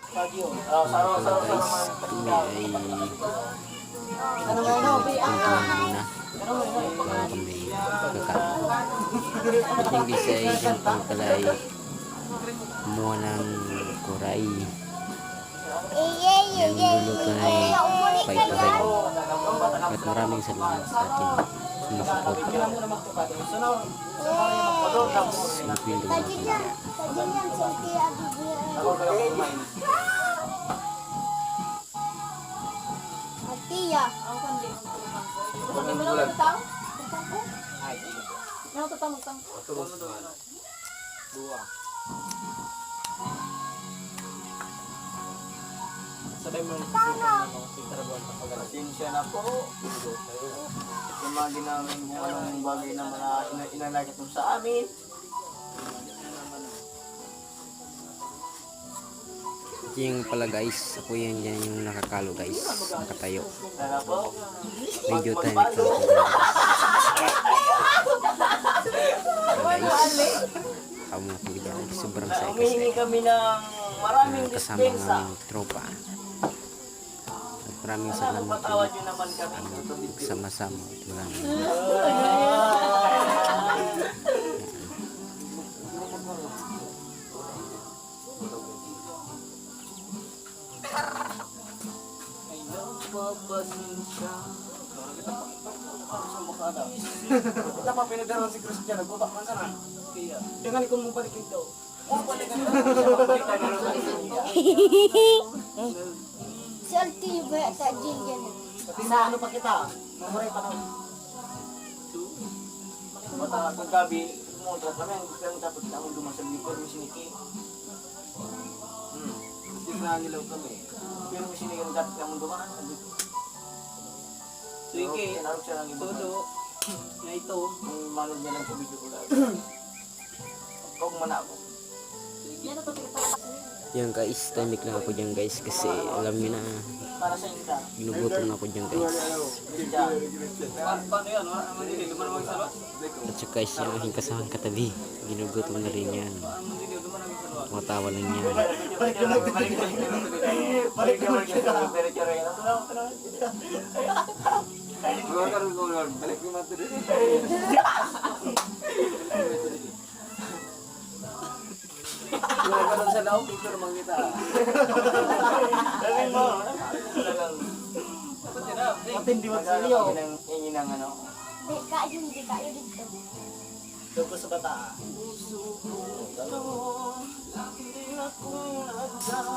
guys, kami ay muna bago kami kakain. At yung guys ay dyan pang kalay kumuha ng kuray. Yung luluto na ay paiparin. At maraming salamat sa ating sinusuport. Simple lang kami. Tiya. Sabay mo pasensya na po. Yung mga ginamit mo anong bagay na inanakit mo sa amin. Ito yung pala guys, ako yan dyan yung nakakalo guys, nakatayo. Sana po. Medyo tahimik lang ako guys. Kamo ko dyan, sobrang saya Humihingi kasi kami ng maraming kasama ng dispensa. aming tropa. At maraming salamat Patawad ulit nyo naman kami. sama-sama. Ito lang. Kita pa pinadaran si Christian, nagbaba man sana. Dengan ikon mo balik ito. Salty ba sa jil yan? Sa ano pa kita? Mamuray pa kami. Mata kung gabi, muntrat kami, ang dapat kita mong dumasal likod, may siniki. Hindi na nilaw kami. Pero may siniki ang dapat kita mong dumaan. Sige, tinarok siya ng iba. Todo. Na ito. Ang manood niya lang sa video ko lang. Kung mana ako. Yan guys, tahimik lang ako dyan guys kasi alam nyo na Para sa inyo. ginugutom na ako dyan guys. Paano yan? Hindi naman magsalot? At saka guys, yung aking kasamang katabi, ginugutom na rin yan. Matawa lang yan. Balik ka. Balik mo natin. Wala ka sa loob, picture naman kita. Sabi mo, matindi mo sa iyo. Yan ang ano. Di kayo dito. Doon ko sa bata.